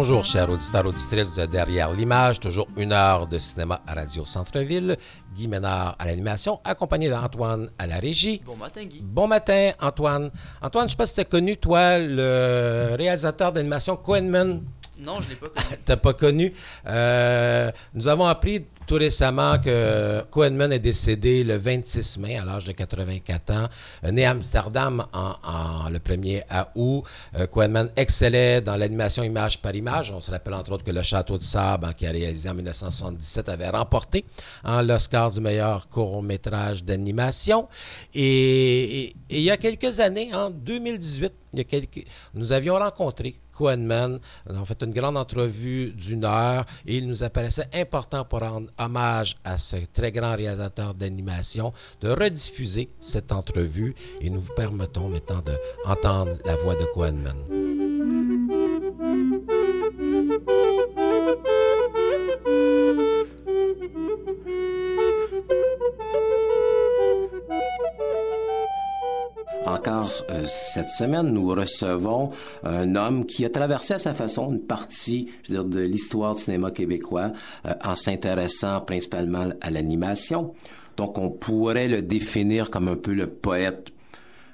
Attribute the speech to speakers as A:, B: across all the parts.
A: Bonjour, chers auditeurs, auditrices de Derrière l'image, toujours une heure de cinéma à Radio Centre-Ville. Guy Ménard à l'animation, accompagné d'Antoine à la régie.
B: Bon matin, Guy.
A: Bon matin, Antoine. Antoine, je ne sais pas si tu as connu, toi, le réalisateur d'animation Koenman.
B: Non, je ne l'ai pas connu.
A: T'as pas connu. Nous avons appris tout récemment que Koenman est décédé le 26 mai à l'âge de 84 ans, né à Amsterdam le 1er août. Koenman excellait dans l'animation image par image. On se rappelle entre autres que Le Château de Sable, qui a réalisé en 1977, avait remporté l'Oscar du meilleur court-métrage d'animation. Et il y a quelques années, en 2018, nous avions rencontré Koenman. On a fait une grande entrevue d'une heure et il nous apparaissait important pour rendre hommage à ce très grand réalisateur d'animation de rediffuser cette entrevue et nous vous permettons maintenant d'entendre la voix de Koenman. Encore cette semaine, nous recevons un homme qui a traversé à sa façon une partie, de l'histoire du cinéma québécois en s'intéressant principalement à l'animation. Donc, on pourrait le définir comme un peu le poète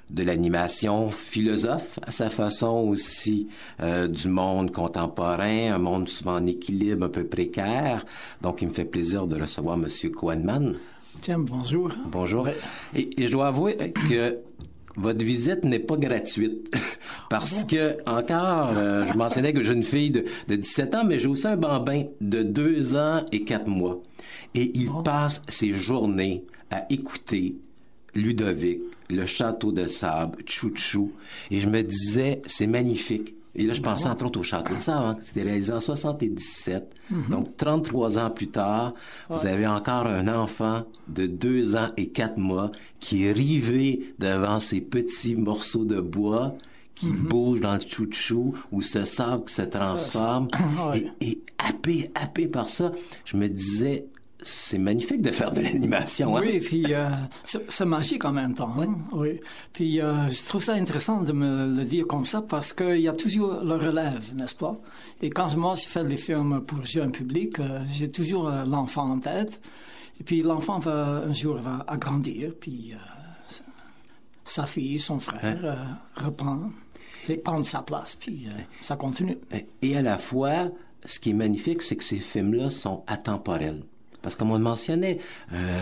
A: de l'animation, philosophe à sa façon aussi du monde contemporain, un monde souvent en équilibre, un peu précaire. Donc, il me fait plaisir de recevoir M. Koenman.
C: Tiens, bonjour.
A: Bonjour. Ouais. Et je dois avouer que votre visite n'est pas gratuite parce que, encore, je mentionnais que j'ai une fille de 17 ans, mais j'ai aussi un bambin de 2 ans et 4 mois. Et il passe ses journées à écouter Ludovic, Le Château de Sable, Chouchou. Et je me disais, c'est magnifique. Et là, je pensais entre autres au Château de Sable, hein, c'était réalisé en 77. Donc, 33 ans plus tard, vous avez encore un enfant de 2 ans et 4 mois qui est rivé devant ces petits morceaux de bois qui bougent dans le chouchou, ou ce sable qui se transforme. Et happé par ça, je me disais, c'est magnifique de faire de l'animation. Hein?
C: Oui, puis c'est magique en même temps. Hein? Oui. Puis je trouve ça intéressant de me le dire comme ça parce qu'il y a toujours le relève, n'est-ce pas? Et quand moi, je fais des films pour jeune public, j'ai toujours l'enfant en tête. Et puis l'enfant un jour va agrandir, puis sa fille, son frère prendre sa place, puis ça continue.
A: Et à la fois, ce qui est magnifique, c'est que ces films-là sont atemporels. Parce que comme on le mentionnait,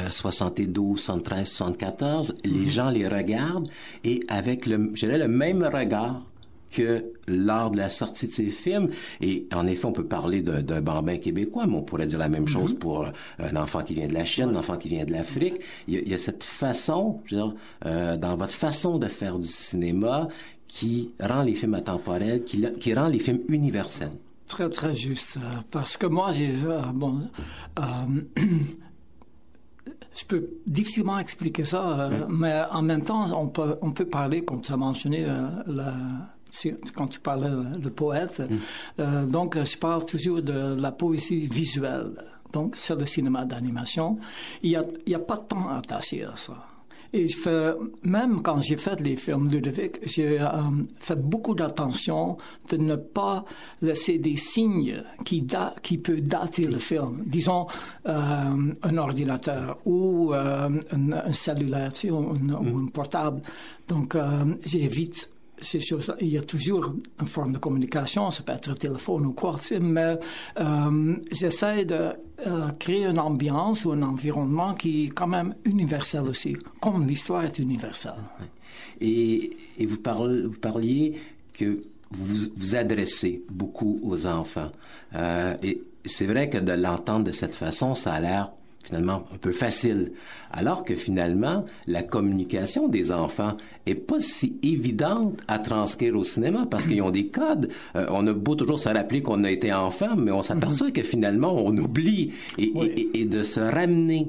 A: 72, 73, 74, les gens les regardent et avec le même regard que lors de la sortie de ces films. Et en effet, on peut parler d'un bambin québécois, mais on pourrait dire la même chose pour un enfant qui vient de la Chine, un enfant qui vient de l'Afrique. Il y a cette façon, dans votre façon de faire du cinéma, qui rend les films atemporels, qui rend les films universels.
C: Très, très juste. Parce que moi, je peux difficilement expliquer ça, mais en même temps, on peut parler, comme tu as mentionné, quand tu parlais le poète. Donc, je parle toujours de la poésie visuelle. Donc, c'est le cinéma d'animation. Il y a pas de temps attaché à ça. Et même quand j'ai fait les films Ludovic, j'ai fait beaucoup d'attention de ne pas laisser des signes qui peuvent dater le film. Disons, un ordinateur ou un cellulaire, ou un portable. Donc, j'évite ces choses-là. Il y a toujours une forme de communication, ça peut être un téléphone ou quoi, mais j'essaie de créer une ambiance ou un environnement qui est quand même universel aussi, comme l'histoire est universelle.
A: Et vous parliez que vous adressez beaucoup aux enfants. Et c'est vrai que de l'entendre de cette façon, ça a l'air finalement un peu facile. Alors que finalement, la communication des enfants est pas si évidente à transcrire au cinéma parce qu'ils ont des codes. On a beau toujours se rappeler qu'on a été enfant, mais on s'aperçoit que finalement, on oublie. Et de se ramener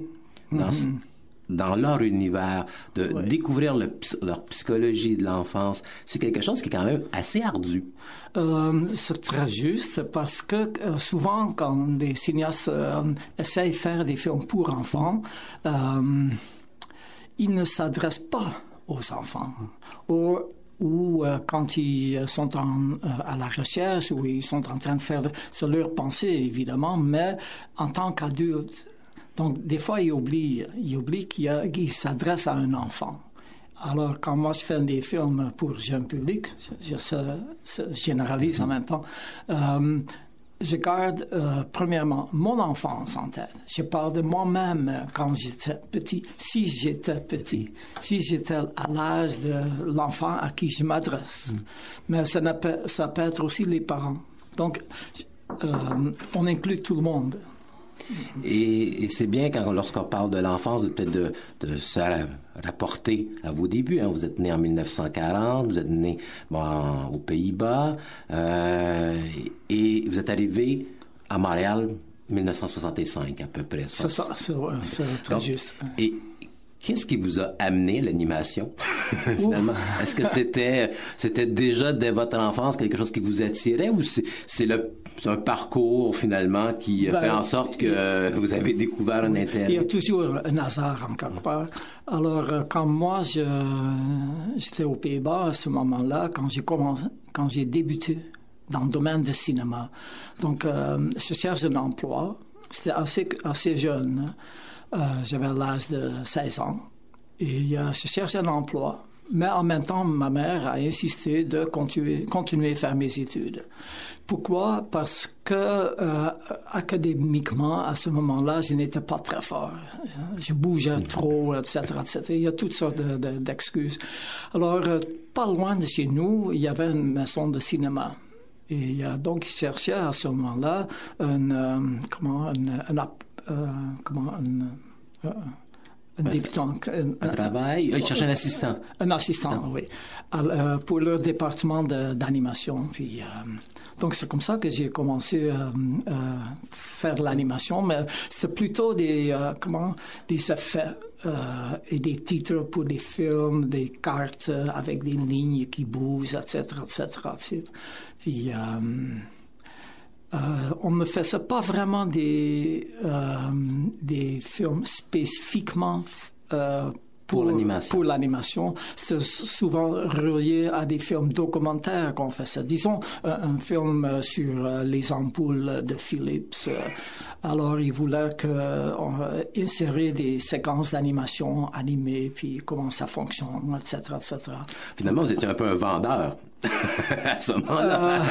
A: dans leur univers, de découvrir leur psychologie de l'enfance, c'est quelque chose qui est quand même assez ardu.
C: C'est très juste parce que souvent, quand les cinéastes essayent de faire des films pour enfants, ils ne s'adressent pas aux enfants. ou quand ils sont à la recherche, ou ils sont en train de faire... C'est leur pensée, évidemment, mais en tant qu'adulte. Donc, des fois, ils oublient qu'ils s'adressent à un enfant. Alors, quand moi, je fais des films pour jeune public, je généralise en même temps, je garde, premièrement, mon enfance en tête. Je parle de moi-même quand j'étais petit. Si j'étais à l'âge de l'enfant à qui je m'adresse. Mais ça peut être aussi les parents. Donc, on inclut tout le monde.
A: Et c'est bien lorsqu'on parle de l'enfance, peut-être de se rapporter à vos débuts. Hein. Vous êtes né en 1940, vous êtes né aux Pays-Bas, et vous êtes arrivé à Montréal en 1965 à peu près.
C: C'est ça, c'est très juste.
A: Et qu'est-ce qui vous a amené à l'animation, finalement? Est-ce que c'était déjà dès votre enfance quelque chose qui vous attirait, ou c'est un parcours, finalement, qui fait en sorte que vous avez découvert un intérêt?
C: Il y a toujours un hasard, en quelque part. Alors, quand moi, j'étais aux Pays-Bas à ce moment-là, quand j'ai débuté dans le domaine du cinéma. Donc, je cherche un emploi. C'était assez jeune. J'avais l'âge de 16 ans et je cherchais un emploi. Mais en même temps, ma mère a insisté de continuer à faire mes études. Pourquoi? Parce que académiquement, à ce moment-là, je n'étais pas très fort. Je bougeais trop, etc., etc. Il y a toutes sortes d'excuses. Alors, pas loin de chez nous, il y avait une maison de cinéma. Et donc, je cherchais à ce moment-là un débutant.
A: Un travail? Il cherchait un assistant.
C: Un assistant, oui. Pour leur département d'animation. Puis, donc, c'est comme ça que j'ai commencé à faire de l'animation, mais c'est plutôt des effets et des titres pour des films, des cartes avec des lignes qui bougent, etc., etc. Puis, on ne faisait pas vraiment des films spécifiquement pour l'animation. C'était souvent relié à des films documentaires qu'on faisait. Disons, un film sur les ampoules de Philips. Alors, ils voulaient insérer des séquences d'animation animées, puis comment ça fonctionne, etc., etc.
A: Finalement, vous étiez un peu un vendeur à ce moment-là.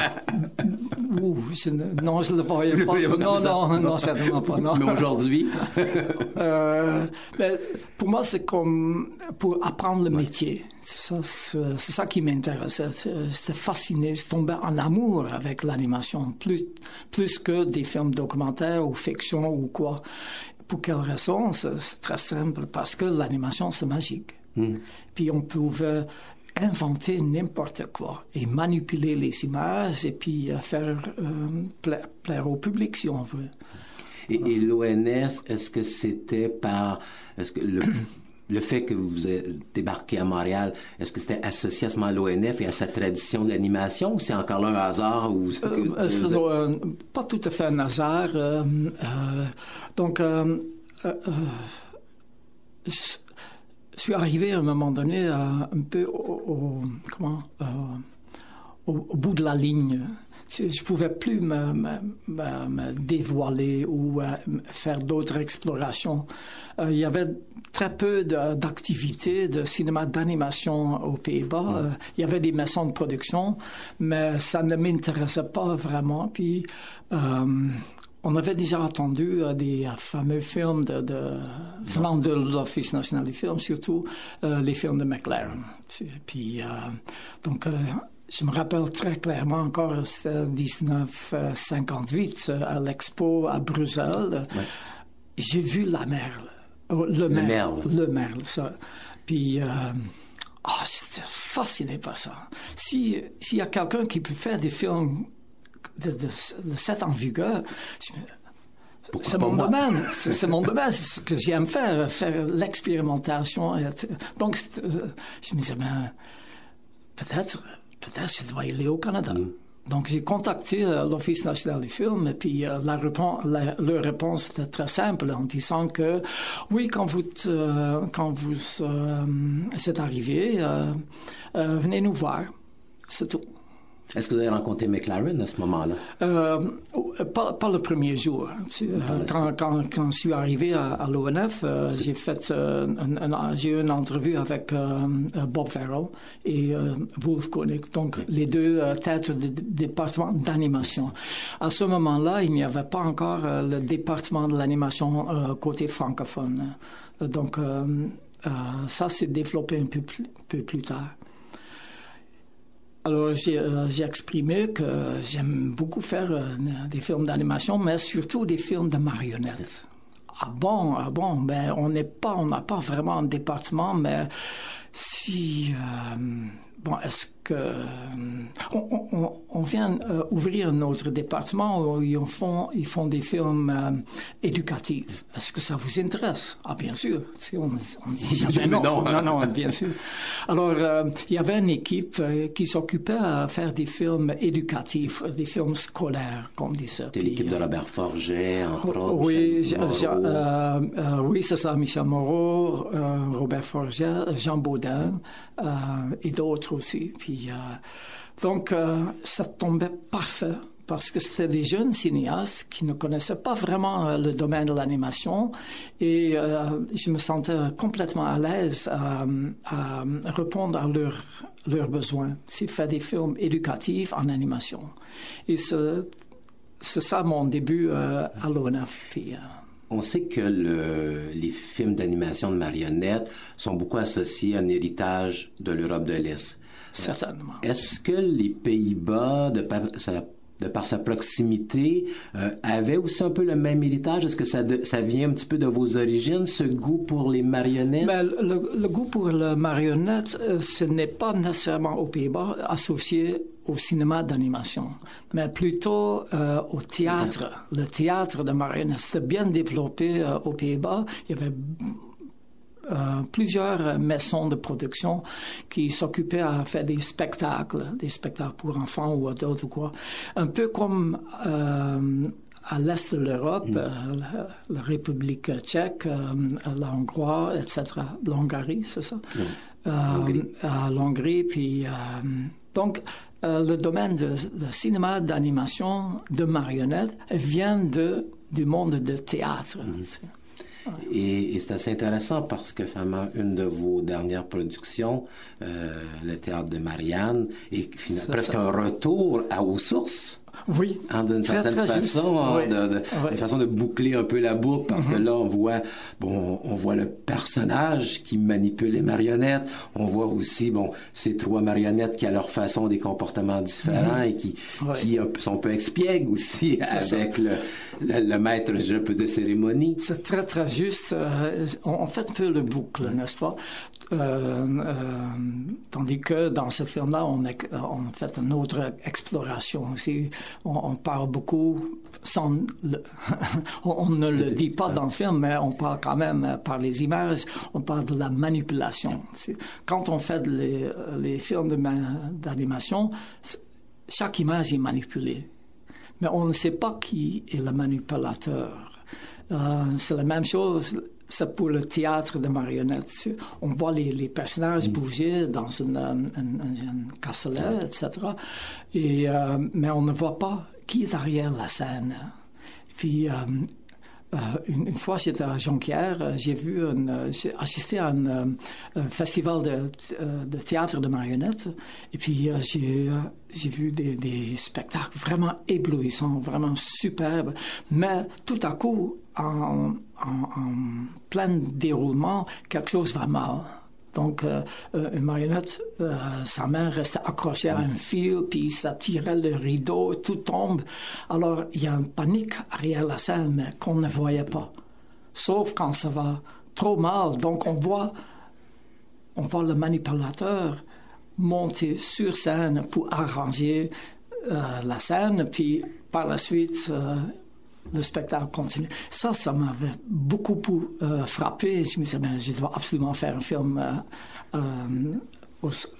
C: Non, je ne le voyais pas. Non, certainement pas. Non.
A: Mais aujourd'hui?
C: Mais pour moi, c'est comme pour apprendre le métier. C'est ça qui m'intéressait. J'étais fasciné. Je tombais en amour avec l'animation, plus que des films documentaires ou fiction ou quoi. Pour quelle raison? C'est très simple. Parce que l'animation, c'est magique. Puis on pouvait inventer n'importe quoi et manipuler les images et puis faire plaire au public, si on veut.
A: Et l'ONF, est-ce que c'était est-ce que le fait que vous débarqué à Montréal, est-ce que c'était associé à ce moment à l'ONF et à sa tradition de l'animation, ou c'est encore là un hasard?
C: Pas tout à fait un hasard. Donc, je suis arrivé à un moment donné un peu au bout de la ligne. Je ne pouvais plus me dévoiler ou faire d'autres explorations. Il y avait très peu d'activités de cinéma d'animation aux Pays-Bas. Il y avait des maisons de production, mais ça ne m'intéressait pas vraiment. Puis, on avait déjà entendu des fameux films venant de l'Office national des films, surtout les films de McLaren. Puis, donc, je me rappelle très clairement encore, c'était 1958, à l'Expo à Bruxelles. Ouais. J'ai vu la merle. Le merle, ça. Puis, j'étais fasciné par ça. S'il y a quelqu'un qui peut faire des films de cette envergure, c'est mon domaine. C'est mon domaine. C'est ce que j'aime faire l'expérimentation. Donc, je me disais, peut-être je dois aller au Canada. Donc, j'ai contacté l'Office national du film et puis leur réponse était très simple en disant que oui, quand vous êtes arrivé, venez nous voir. C'est tout.
A: Est-ce que vous avez rencontré McLaren à ce moment-là?
C: Pas le premier jour. Quand je suis arrivé à l'ONF, j'ai eu une entrevue avec Bob Farrell et Wolf Koenig, donc les deux têtes du département d'animation. À ce moment-là, il n'y avait pas encore le département de l'animation côté francophone. Donc, ça s'est développé un peu plus tard. Alors, j'ai exprimé que j'aime beaucoup faire des films d'animation, mais surtout des films de marionnettes. Ah bon, ben, on n'a pas vraiment un département, mais si, est-ce que, on vient ouvrir un autre département où ils font des films éducatifs. Est-ce que ça vous intéresse? Ah, bien sûr. On dit jamais non, bien sûr. Alors, il y avait une équipe qui s'occupait à faire des films éducatifs, des films scolaires, comme on dit ça.
A: C'était l'équipe de Robert Forget, entre autres.
C: Oui, c'est ça, Michel Moreau, Robert Forget, Jean Baudin et d'autres aussi. Puis, donc, ça tombait parfait parce que c'était des jeunes cinéastes qui ne connaissaient pas vraiment le domaine de l'animation et je me sentais complètement à l'aise à répondre à leurs besoins. C'est faire des films éducatifs en animation. Et c'est ça mon début à l'ONF. Puis,
A: on sait que les films d'animation de marionnettes sont beaucoup associés à un héritage de l'Europe de l'Est.
C: Certainement.
A: Est-ce que les Pays-Bas, de par sa proximité, avaient aussi un peu le même héritage? Est-ce que ça vient un petit peu de vos origines, ce goût pour les marionnettes?
C: Ben, le goût pour les marionnettes, ce n'est pas nécessairement aux Pays-Bas associé au cinéma d'animation, mais plutôt au théâtre. Le théâtre de marionnettes, c'était bien développé aux Pays-Bas. Il y avait plusieurs maisons de production qui s'occupaient à faire des spectacles pour enfants ou adultes ou quoi. Un peu comme à l'est de l'Europe, la République tchèque, la Hongroise, etc. L'Hongrie, c'est ça? L'Hongrie, puis... donc, le domaine de cinéma d'animation, de marionnettes, vient du monde de théâtre.
A: Et c'est assez intéressant parce que finalement, une de vos dernières productions, le théâtre de Marianne, est presque un retour aux sources.
C: Oui,
A: d'une certaine façon, une façon de boucler un peu la boucle, parce que là, on voit le personnage qui manipule les marionnettes, on voit aussi, ces trois marionnettes qui, à leur façon, ont des comportements différents et qui sont un peu expiègles aussi avec le maître de cérémonie.
C: C'est très, très juste. On fait un peu le boucle, n'est-ce pas? Tandis que dans ce film-là, on fait une autre exploration aussi. On parle beaucoup on ne le dit pas dans le film, mais on parle quand même par les images, on parle de la manipulation. Quand on fait les films d'animation, chaque image est manipulée. Mais on ne sait pas qui est le manipulateur. C'est la même chose. C'est pour le théâtre de marionnettes. On voit les personnages bouger dans une cassolette, etc. Mais on ne voit pas qui est derrière la scène. Puis, une fois, j'étais à Jonquière, j'ai assisté à un festival de théâtre de marionnettes. Et puis, j'ai vu des spectacles vraiment éblouissants, vraiment superbes. Mais tout à coup, en plein déroulement, quelque chose va mal. Donc, une marionnette, sa main restait accrochée à un fil, puis ça tirait le rideau, tout tombe. Alors, il y a une panique arrière la scène, mais qu'on ne voyait pas. Sauf quand ça va trop mal. Donc, on voit le manipulateur monter sur scène pour arranger la scène, puis par la suite... le spectacle continue. Ça m'avait beaucoup frappé. Je me disais, je dois absolument faire un film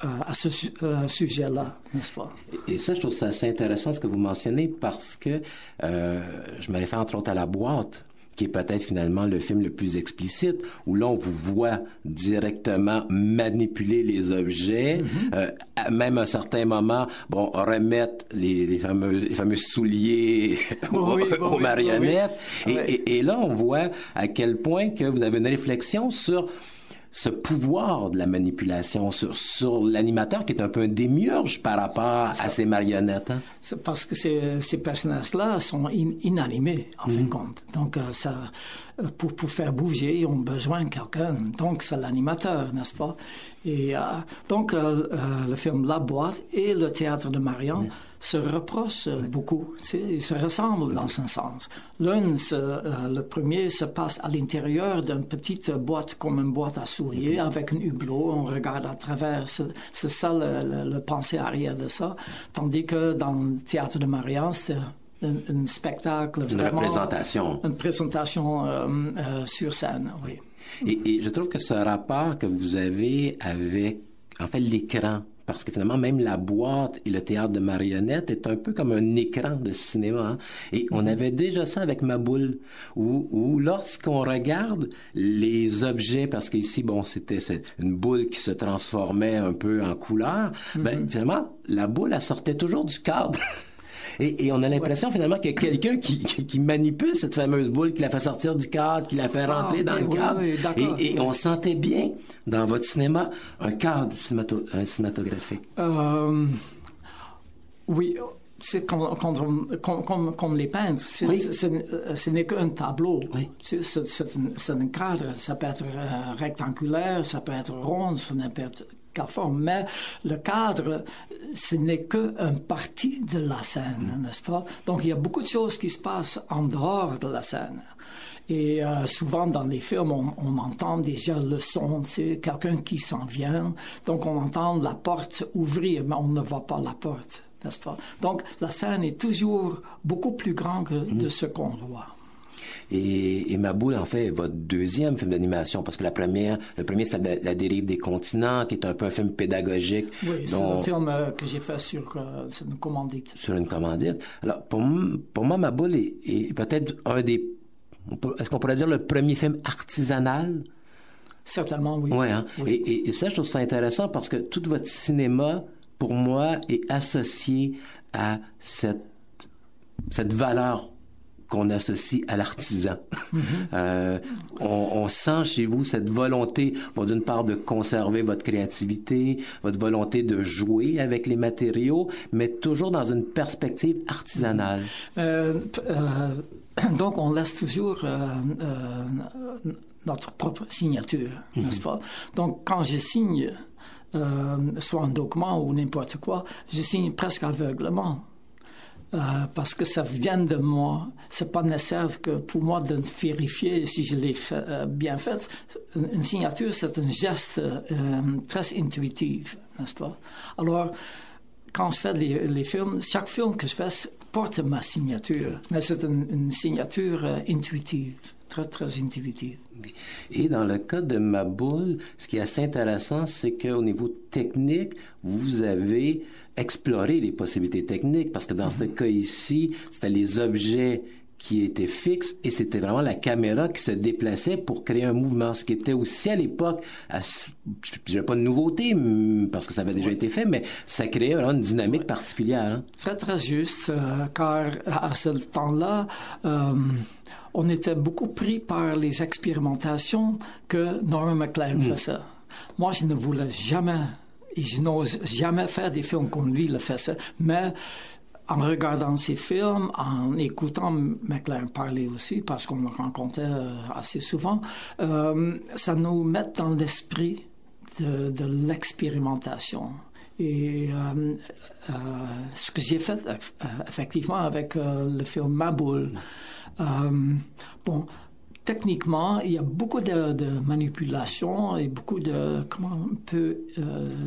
C: à ce sujet-là, n'est-ce pas?
A: Et ça, je trouve ça assez intéressant ce que vous mentionnez parce que je me réfère entre autres à La Boîte, qui est peut-être finalement le film le plus explicite, où là, on vous voit directement manipuler les objets, même à un certain moment, remettre les fameux souliers aux marionnettes. Oui. Et là, on voit à quel point que vous avez une réflexion sur ce pouvoir de la manipulation sur l'animateur qui est un peu un démiurge par rapport à ces marionnettes. Hein?
C: C'est parce que ces personnages-là sont inanimés, en fin de compte. Donc, pour faire bouger, ils ont besoin de quelqu'un. Donc, c'est l'animateur, n'est-ce pas? Et donc, le film La Boîte et le théâtre de Marion se reprochent beaucoup. Ils se ressemblent dans un sens. L'un, le premier, se passe à l'intérieur d'une petite boîte, comme une boîte à souliers, avec un hublot. On regarde à travers. C'est ça le pensée arrière de ça. Tandis que dans le théâtre de Marion, c'est un spectacle,
A: une représentation.
C: Une présentation sur scène, oui.
A: Et je trouve que ce rapport que vous avez avec, en fait, l'écran, parce que finalement, même La Boîte et le théâtre de marionnettes est un peu comme un écran de cinéma. Hein? Et on avait déjà ça avec Ma Boule, où lorsqu'on regarde les objets, parce qu'ici, c'était une boule qui se transformait un peu en couleur, finalement, la boule, elle sortait toujours du cadre. Et on a l'impression finalement qu'il y a quelqu'un qui manipule cette fameuse boule, qui la fait sortir du cadre, qui la fait rentrer dans le cadre. Et on sentait bien dans votre cinéma un cadre cinématographique.
C: Oui, c'est comme les peintres. Ce n'est qu'un tableau. Oui. C'est un cadre. Ça peut être rectangulaire, ça peut être rond, ça peut être forme, mais le cadre, ce n'est qu'une partie de la scène, n'est-ce pas? Donc, il y a beaucoup de choses qui se passent en dehors de la scène. Et souvent, dans les films, on entend déjà le son, c'est quelqu'un qui s'en vient. Donc, on entend la porte ouvrir, mais on ne voit pas la porte, n'est-ce pas? Donc, la scène est toujours beaucoup plus grande que de ce qu'on voit.
A: Et Ma Boule, en fait, est votre deuxième film d'animation, parce que le premier, c'est la dérive des continents, qui est un peu un film pédagogique.
C: Oui, c'est un film que j'ai fait sur une commandite.
A: Sur une commandite. Alors, pour moi, Ma Boule est peut-être est-ce qu'on pourrait dire le premier film artisanal?
C: Certainement, oui.
A: Ouais, hein?
C: Oui.
A: Et ça, je trouve ça intéressant, parce que tout votre cinéma, pour moi, est associé à cette valeur qu'on associe à l'artisan. On sent chez vous cette volonté, d'une part, de conserver votre créativité, votre volonté de jouer avec les matériaux, mais toujours dans une perspective artisanale.
C: Donc, on laisse toujours notre propre signature, n'est-ce pas? Donc, quand je signe, soit un document ou n'importe quoi, je signe presque aveuglement. Parce que ça vient de moi. C'est pas nécessaire que pour moi de vérifier si je l'ai bien fait. Une signature, c'est un geste très intuitif, n'est-ce pas? Alors, quand je fais les films, chaque film que je fais porte ma signature, mais c'est une signature intuitive, très, très intuitive.
A: Et dans le cas de Ma Boule, ce qui est assez intéressant, c'est qu'au niveau technique, vous avez exploré les possibilités techniques, parce que dans ce cas ici, c'était les objets qui étaient fixes et c'était vraiment la caméra qui se déplaçait pour créer un mouvement, ce qui était aussi à l'époque, je dirais pas de nouveauté, parce que ça avait déjà été fait, mais ça créait vraiment une dynamique particulière. Hein?
C: Très, très juste, car à ce temps-là, on était beaucoup pris par les expérimentations que Norman McLaren faisait. Moi, je ne voulais jamais, et je n'ose jamais faire des films comme lui le faisait, mais en regardant ses films, en écoutant McLaren parler aussi, parce qu'on le rencontrait assez souvent, ça nous met dans l'esprit de l'expérimentation. Et ce que j'ai fait effectivement avec le film Ma Boule, techniquement, il y a beaucoup de manipulation et beaucoup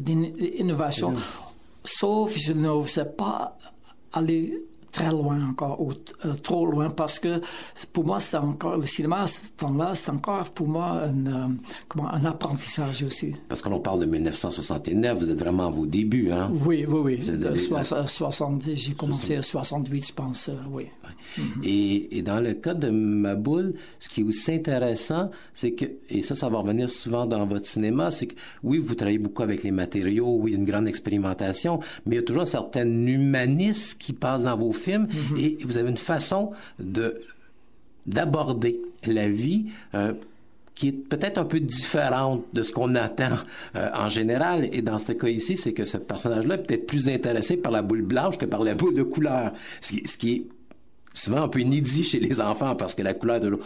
C: d'innovation. Sauf je n'osais pas aller très loin encore, ou trop loin, parce que pour moi, c'était encore, le cinéma à ce temps-là, c'était encore pour moi un apprentissage aussi.
A: Parce que l'on parle de 1969, vous êtes vraiment à vos débuts, hein?
C: Oui. 70, j'ai commencé à 68, je pense, oui.
A: Et dans le cas de Ma Boule, ce qui est aussi intéressant, c'est que, et ça va revenir souvent dans votre cinéma, c'est que, oui, vous travaillez beaucoup avec les matériaux, oui, une grande expérimentation, mais il y a toujours un certain humanisme qui passe dans vos films, et vous avez une façon d'aborder la vie qui est peut-être un peu différente de ce qu'on attend en général. Et dans ce cas ici, c'est que ce personnage-là est peut-être plus intéressé par la boule blanche que par la boule de couleur, ce qui est souvent un peu inédit chez les enfants, parce que la couleur de l'eau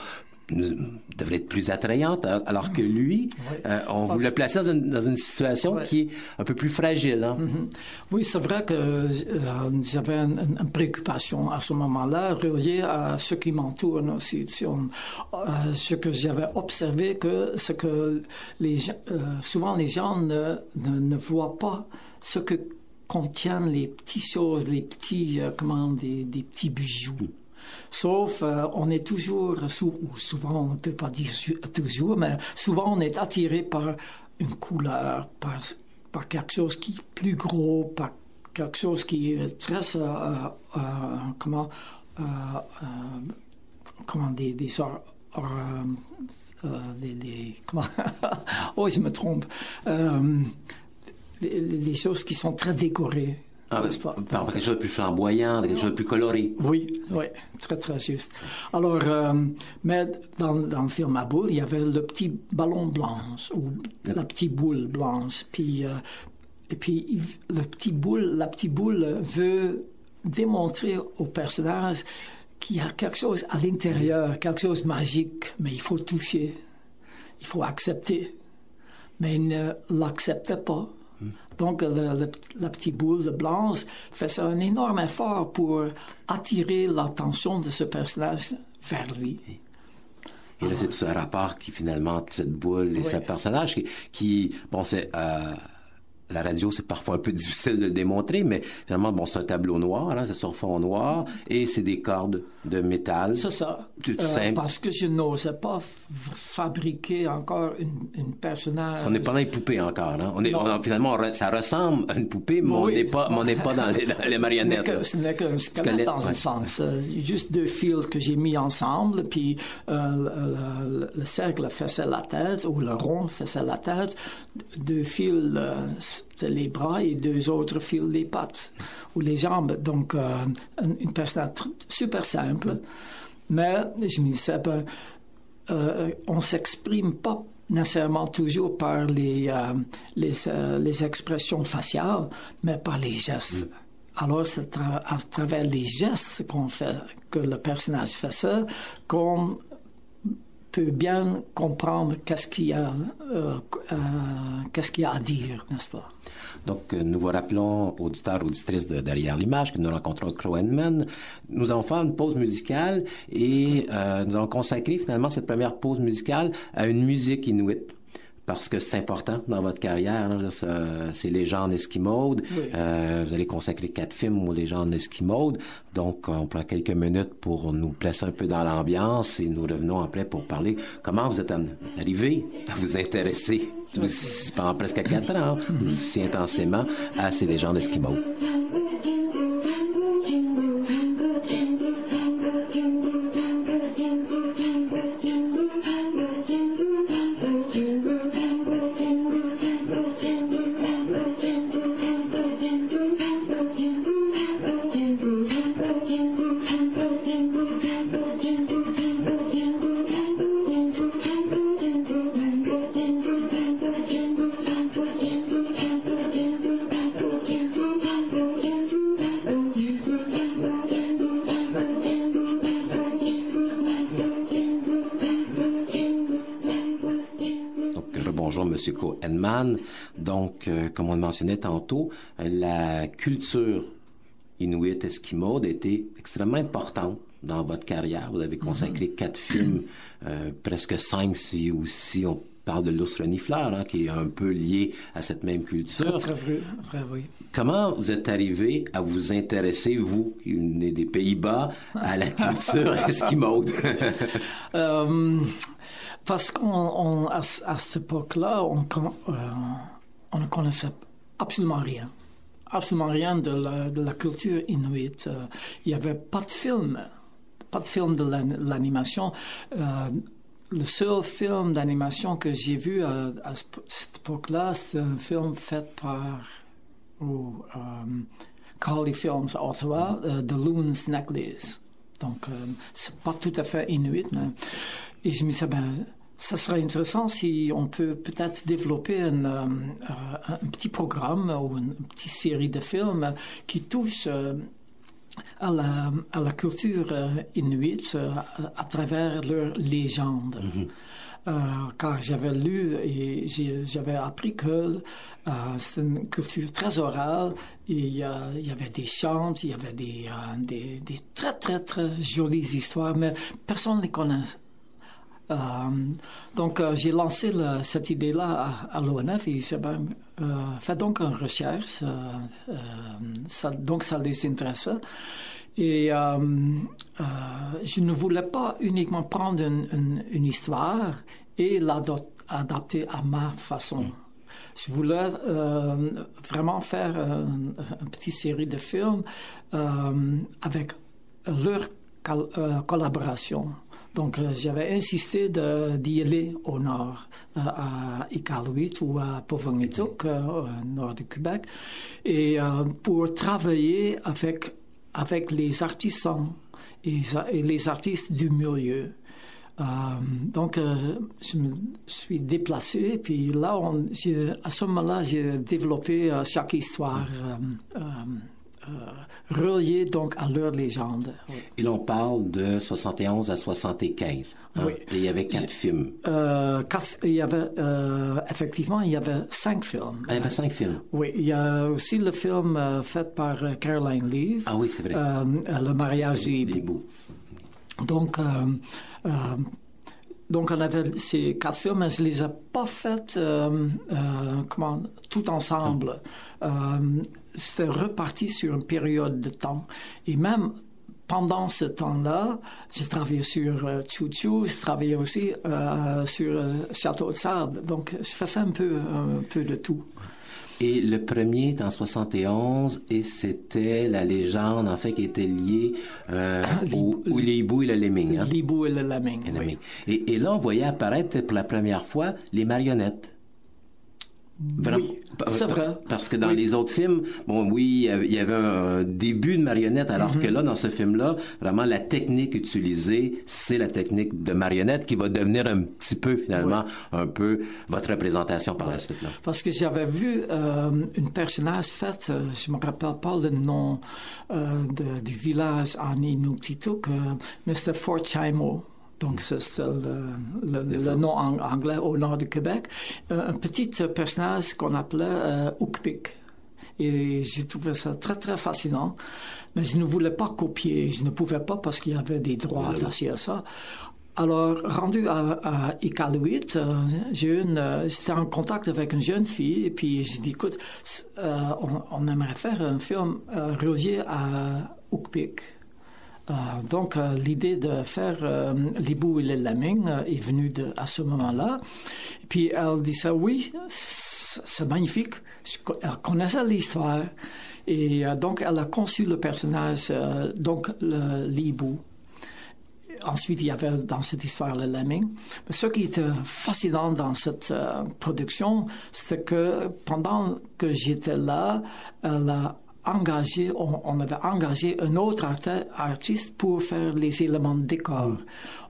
A: devrait être plus attrayante, alors que lui, on vous le plaçait dans une situation qui est un peu plus fragile. Hein?
C: Oui, c'est vrai que j'avais une préoccupation à ce moment-là reliée à ce qui m'entoure aussi. Ce que j'avais observé, c'est que souvent les gens ne voient pas ce que contiennent les petites choses, les petits, des petits bijoux. Sauf, on est toujours, souvent, on ne peut pas dire toujours, mais souvent on est attiré par une couleur, par quelque chose qui est plus gros, par quelque chose qui est très, oh, je me trompe. Les choses qui sont très décorées.
A: Par quelque chose de plus flamboyant, quelque chose de plus coloré.
C: Oui, très, très juste. Alors, mais dans le film Ma Boule, il y avait le petit ballon blanc, ou la petite boule blanche. Puis, et puis, la petite boule veut démontrer au personnage qu'il y a quelque chose à l'intérieur, quelque chose de magique, mais il faut toucher, il faut accepter. Mais il ne l'acceptait pas. Donc, la petite boule blanche fait un énorme effort pour attirer l'attention de ce personnage vers lui.
A: Et là, c'est tout ce rapport qui, finalement, entre cette boule et ce personnage qui bon, c'est... la radio, c'est parfois un peu difficile de démontrer, mais finalement, bon, c'est un tableau noir, hein, c'est sur fond noir, et c'est des cordes de métal.
C: C'est ça.
A: Tout simple.
C: Parce que je n'osais pas fabriquer encore une personnage.
A: On n'est pas dans les poupées encore, hein. Finalement, ça ressemble à une poupée, mais on n'est pas dans les marionnettes.
C: Ce n'est qu'un squelette dans un sens. Juste deux fils que j'ai mis ensemble, puis le cercle faisait la tête, ou le rond faisait la tête, deux fils les bras et deux autres fils les pattes ou les jambes. Donc, une personne super simple. Mais je me disais, on ne s'exprime pas nécessairement toujours par les expressions faciales, mais par les gestes. Alors, c'est à travers les gestes que le personnage fait ça, qu'on peut bien comprendre qu'est-ce qu'il y a à dire, n'est-ce pas?
A: Donc, nous vous rappelons, auditeurs, auditrices de Derrière l'image, que nous rencontrons Crow Edman. Nous allons faire une pause musicale et nous allons consacrer finalement cette première pause musicale à une musique inuite. Parce que c'est important dans votre carrière, hein, c'est Légendes Esquimaudes. Oui. Vous allez consacrer 4 films aux Légendes Esquimaudes. Donc, on prend quelques minutes pour nous placer un peu dans l'ambiance et nous revenons après pour parler comment vous êtes arrivé à vous intéresser pendant presque 4 ans, si intensément, à ces Légendes Esquimaudes. Monsieur Crow Edman. Donc, comme on le mentionnait tantôt, la culture inuit esquimaude a été extrêmement importante dans votre carrière. Vous avez consacré 4 films, presque 5 si on parle de l'ours renifleur, hein, qui est un peu lié à cette même culture.
C: Très vrai, oui.
A: Comment vous êtes arrivé à vous intéresser, vous, qui venez des Pays-Bas, à la culture esquimaude?
C: Parce qu'à cette époque-là, on ne connaissait absolument rien. Absolument rien de la culture inuite. Il n'y avait pas de film de l'animation. Le seul film d'animation que j'ai vu à cette époque-là, c'est un film fait par Carly Films à Ottawa, The Loon's Necklace. Donc, c'est pas tout à fait inuit, mais... Et je me disais, ça serait intéressant si on peut peut-être développer un petit programme ou une petite série de films qui touche à la culture inuite à travers leurs légendes. Car j'avais lu et j'avais appris que c'est une culture très orale et il y avait des chants, il y avait des très, très, très jolies histoires, mais personne ne les connaît. Donc, j'ai lancé cette idée-là à l'ONF et j'ai fait donc une recherche. Donc, ça les intéressait. Et je ne voulais pas uniquement prendre une histoire et l'adapter à ma façon. Je voulais vraiment faire une petite série de films avec leur collaboration. Donc, j'avais insisté d'y aller au nord, à Iqaluit ou à Povangituq, au nord du Québec, et pour travailler avec les artisans et les artistes du milieu. Donc, je me suis déplacé, puis là, à ce moment-là, j'ai développé chaque histoire reliée donc à leur légende. Oui.
A: Et l'on parle de 71 à 75. Hein?
C: Oui.
A: Et il y avait 4 films.
C: Effectivement, il y avait 5 films.
A: Il y avait 5 films.
C: Oui, il y a aussi le film fait par Caroline Leaf.
A: Ah oui, c'est vrai.
C: Le mariage du hibou. Donc, on avait ces 4 films, mais je ne les ai pas faits tout ensemble. C'est reparti sur une période de temps. Et même pendant ce temps-là, j'ai travaillé sur Chou-Chou, j'ai travaillé aussi sur Château de Sable. Donc, je faisais un peu de tout.
A: Et le premier est en 71 et c'était la légende, en fait, qui était liée au l'hibou et le lemming. Hein?
C: L'hibou et le lemming, oui.
A: Et là, on voyait apparaître pour la première fois les marionnettes.
C: Oui, c'est vrai.
A: Parce que dans les autres films, il y avait un début de marionnette, alors que là, dans ce film-là, vraiment, la technique utilisée, c'est la technique de marionnette qui va devenir un petit peu, finalement, un peu votre représentation par la suite. Là. Parce
C: que j'avais vu une personnage faite, je me rappelle pas le nom du village en Inuktitut, mais c'était Fort Chimo. Donc, c'est le nom anglais au nord du Québec. Un petit personnage qu'on appelait Ukpik. Et j'ai trouvé ça très, très fascinant. Mais je ne voulais pas copier. Je ne pouvais pas parce qu'il y avait des droits attachés à ça. Alors, rendu à Iqaluit, j'étais en contact avec une jeune fille. Et puis, j'ai dit, écoute, on aimerait faire un film relié à Ukpik. Donc, l'idée de faire l'hibou et le lemming est venue à ce moment-là. Puis, elle dit ça, oui, c'est magnifique. Elle connaissait l'histoire. Et donc, elle a conçu le personnage, donc l'hibou. Ensuite, il y avait dans cette histoire le lemming. Mais ce qui était fascinant dans cette production, c'est que pendant que j'étais là, elle a on avait engagé un autre artiste pour faire les éléments de décor.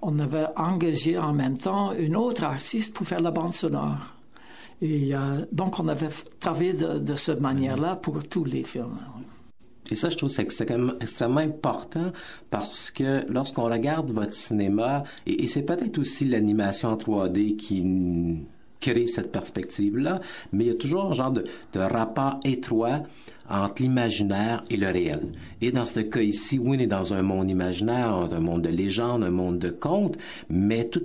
C: On avait engagé en même temps un autre artiste pour faire la bande sonore. Et donc, on avait travaillé de cette manière-là pour tous les films.
A: Et ça, je trouve que c'est quand même extrêmement important parce que lorsqu'on regarde votre cinéma, et c'est peut-être aussi l'animation en 3D qui crée cette perspective-là, mais il y a toujours un genre de rapport étroit entre l'imaginaire et le réel. Et dans ce cas ici, oui, on est dans un monde imaginaire, un monde de légende, un monde de contes, mais tous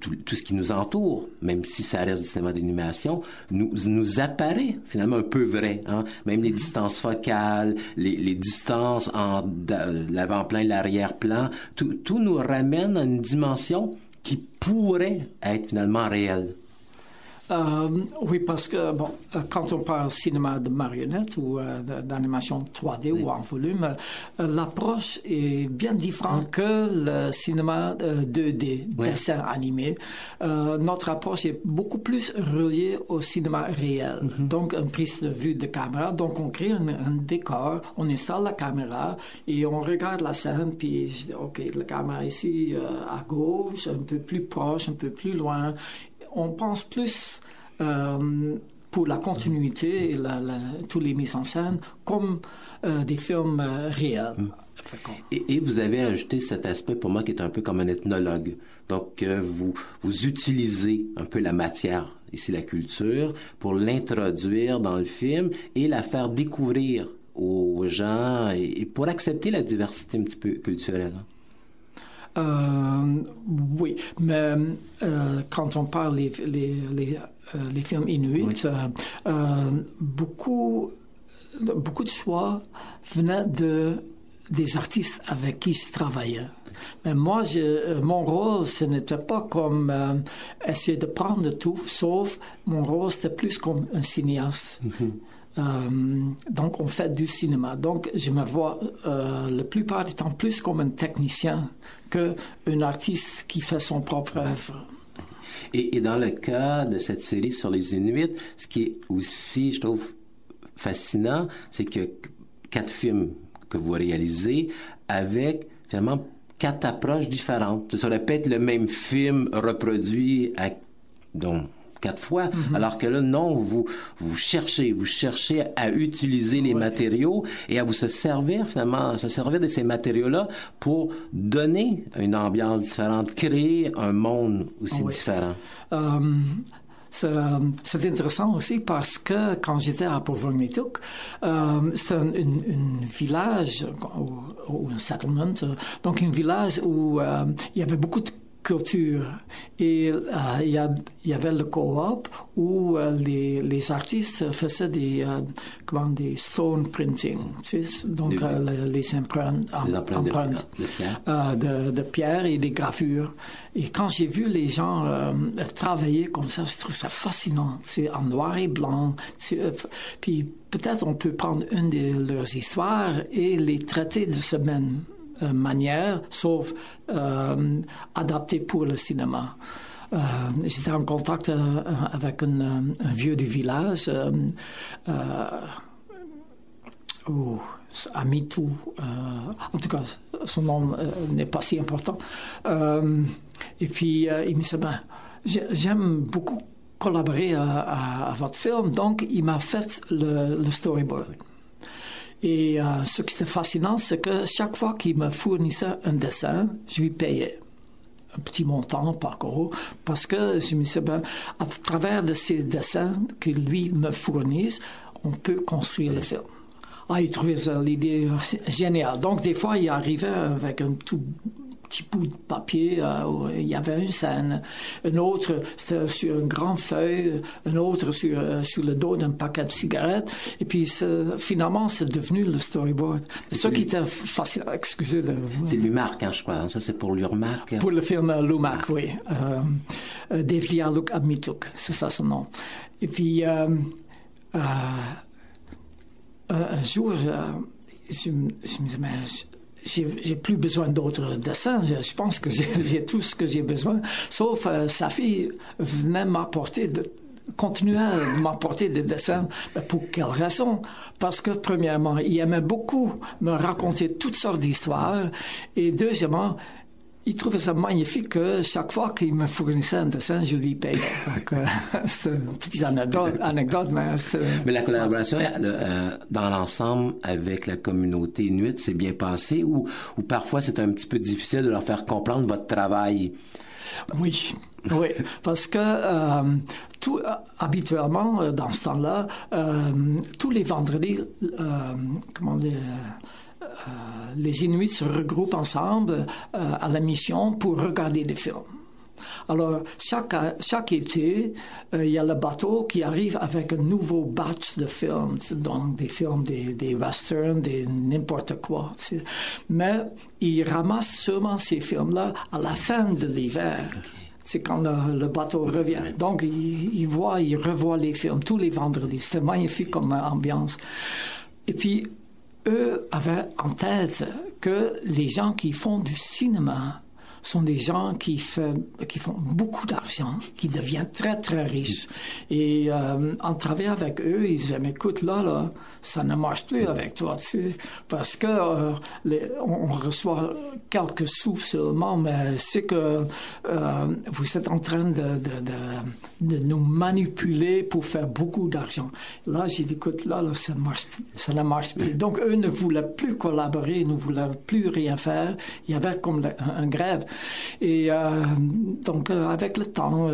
A: tout ce qui nous entoure, même si ça reste du cinéma d'animation, nous apparaît finalement un peu vrai. Hein? Même les distances focales, les distances en l'avant-plan et l'arrière-plan, tout nous ramène à une dimension qui pourrait être finalement réelle.
C: Oui, parce que quand on parle cinéma de marionnette ou d'animation 3D ou en volume, l'approche est bien différente que le cinéma 2D, dessin animé. Notre approche est beaucoup plus reliée au cinéma réel. Donc, une prise de vue de caméra. Donc, on crée un décor, on installe la caméra et on regarde la scène, puis je dis, OK, la caméra ici à gauche, un peu plus proche, un peu plus loin. On pense plus pour la continuité et toutes les mises en scène comme des films réels.
A: Et vous avez ajouté cet aspect pour moi qui est un peu comme un ethnologue. Donc, vous utilisez un peu la matière, ici la culture, pour l'introduire dans le film et la faire découvrir aux gens et pour accepter la diversité un petit peu culturelle.
C: Oui, mais quand on parle les films inuits, beaucoup de choix venaient des artistes avec qui je travaillais. Mais moi, mon rôle, ce n'était pas comme essayer de prendre tout, sauf mon rôle, c'était plus comme un cinéaste. Donc, on fait du cinéma. Donc, je me vois la plupart du temps plus comme un technicien qu'un artiste qui fait son propre œuvre.
A: Et dans le cas de cette série sur les Inuits, ce qui est aussi, je trouve, fascinant, c'est que 4 films que vous réalisez avec, finalement, 4 approches différentes. Ça aurait pu être le même film reproduit donc 4 fois, alors que là, non, vous cherchez à utiliser les matériaux et à vous se servir de ces matériaux-là pour donner une ambiance différente, créer un monde aussi différent.
C: C'est intéressant aussi parce que quand j'étais à Purvong-Niituk, c'est un village, ou un settlement, donc un village où il y avait beaucoup de culture. Et il y avait le co-op où les artistes faisaient des stone printing, donc les empreintes de pierre et des gravures. Et quand j'ai vu les gens travailler comme ça, je trouve ça fascinant. C'est en noir et blanc. Puis peut-être on peut prendre une de leurs histoires et les traiter de cette même manière, sauf adapté pour le cinéma. J'étais en contact avec un vieux du village, Amitou, en tout cas, son nom n'est pas si important. Et puis, il me dit, j'aime beaucoup collaborer à votre film, donc il m'a fait le storyboard. Et ce qui était fascinant, c'est que chaque fois qu'il me fournissait un dessin, je lui payais un petit montant par gros, parce que je me disais, à travers de ces dessins que lui me fournisse, on peut construire le film. Il trouvait l'idée géniale. Donc, des fois, il arrivait avec un tout petit bout de papier où il y avait une scène, un autre c'était sur une grande feuille, un autre sur le dos d'un paquet de cigarettes, et puis finalement c'est devenu le storyboard. C'est ça qui était facile. Excusez.
A: C'est Lumark, je crois. Ça c'est pour Lumark.
C: Pour le film Lumark, oui. Devlialuk Admituk, c'est ça son nom. Et puis un jour, je me disais, mais j'ai plus besoin d'autres dessins. Je pense que j'ai tout ce que j'ai besoin. Sauf sa fille venait continuait à m'apporter des dessins. Mais pour quelle raison? Parce que, premièrement, il aimait beaucoup me raconter toutes sortes d'histoires. Et deuxièmement, il trouvait ça magnifique que chaque fois qu'il me fournissait un dessin, je lui payais. Donc, c'est une petite anecdote, mais...
A: Mais la collaboration dans l'ensemble avec la communauté inuite s'est bien passée ou parfois c'est un petit peu difficile de leur faire comprendre votre travail?
C: Oui, parce que habituellement, dans ce temps-là, tous les vendredis, les Inuits se regroupent ensemble à la mission pour regarder des films. Alors, chaque été, il y a le bateau qui arrive avec un nouveau batch de films, donc des films, des westerns, des n'importe quoi. Mais il ramasse seulement ces films-là à la fin de l'hiver. Okay. C'est quand le bateau revient. Donc, il revoit les films tous les vendredis. C'était magnifique comme ambiance. Et puis, eux avaient en tête que les gens qui font du cinéma sont des gens qui font beaucoup d'argent, qui deviennent très, très riches. Et en travaillant avec eux, ils disaient, mais écoute, là, ça ne marche plus avec toi, tu sais, parce que on reçoit quelques sous seulement, mais c'est que vous êtes en train de nous manipuler pour faire beaucoup d'argent. Là, j'ai dit, écoute, là, ça ne marche plus. Donc, eux ne voulaient plus collaborer, ne voulaient plus rien faire. Il y avait comme un grève. Et donc, avec le temps,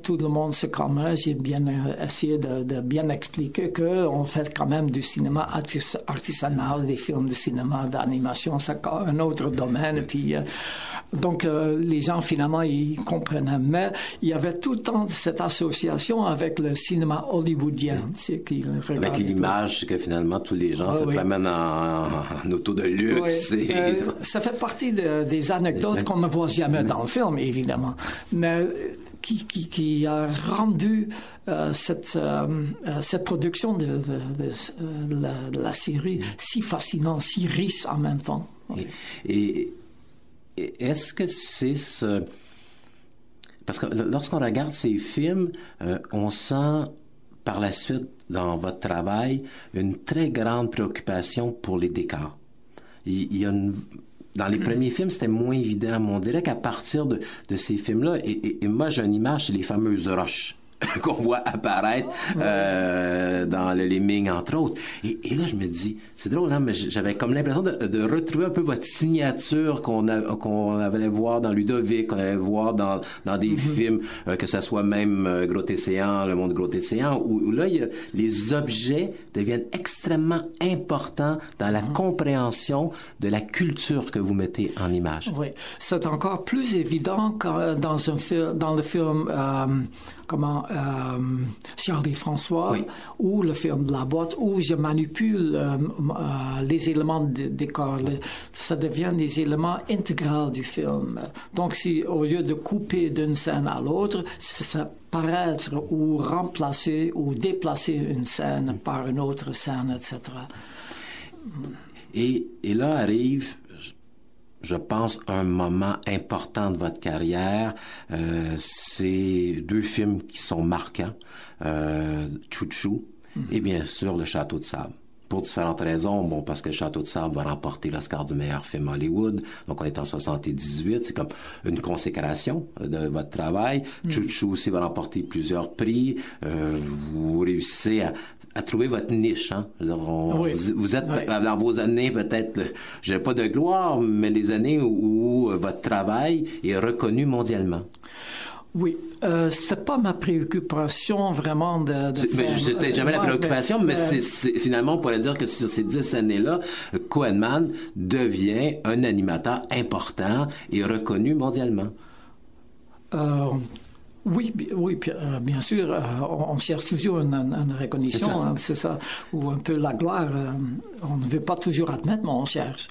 C: tout le monde se calmait. J'ai bien essayé de bien expliquer qu'on fait quand même du cinéma artisanal, des films de cinéma, d'animation, c'est un autre domaine. Et puis, donc, les gens, finalement, ils comprenaient. Mais il y avait tout le temps cette association avec le cinéma hollywoodien.
A: Avec l'image que finalement, tous les gens se promènent en auto de luxe.
C: Oui. Ça fait partie des anecdotes qu'on ne voit jamais dans le film, évidemment. Mais qui a rendu cette production de la série si fascinante, si riche en même temps. Oui.
A: Et est-ce que c'est ce... Parce que lorsqu'on regarde ces films, on sent par la suite, dans votre travail, une très grande préoccupation pour les décors. Il y a dans les premiers films, c'était moins évident, mais on dirait qu'à partir de ces films-là, et moi j'ai une image, c'est les fameuses roches qu'on voit apparaître dans le Lemming, entre autres. Et là, je me dis, c'est drôle, hein, mais j'avais comme l'impression de retrouver un peu votre signature qu'on allait voir dans Ludovic, qu'on allait voir dans des films, que ce soit même Gros-Técéan, Le Monde Gros-Técéan, où là, les objets deviennent extrêmement importants dans la compréhension de la culture que vous mettez en image.
C: Oui, c'est encore plus évident que dans le film Charles et François, oui, ou le film La Boîte, où je manipule les éléments de décor. Ça devient des éléments intégraux du film. Donc, si au lieu de couper d'une scène à l'autre, ça paraître ou remplacer ou déplacer une scène par une autre scène, etc.
A: Et là arrive, je pense, un moment important de votre carrière. C'est deux films qui sont marquants, Chou-Chou et bien sûr Le Château de Sable. Pour différentes raisons. Bon, parce que Le Château de Sable va remporter l'Oscar du meilleur film Hollywood. Donc, on est en 78. C'est comme une consécration de votre travail. Chou-Chou aussi va remporter plusieurs prix. Vous réussissez à trouver votre niche, hein. Je veux dire,
C: oui,
A: vous êtes, oui, dans vos années, peut-être, je n'ai pas de gloire, mais les années où votre travail est reconnu mondialement.
C: Oui, c'était pas ma préoccupation vraiment de faire...
A: C'était jamais la préoccupation, mais c'est finalement, on pourrait dire que sur ces 10 années-là, Kohenman devient un animateur important et reconnu mondialement.
C: Oui, bien sûr, on cherche toujours une reconnaissance, hein, c'est ça, ou un peu la gloire. On ne veut pas toujours admettre, mais on cherche.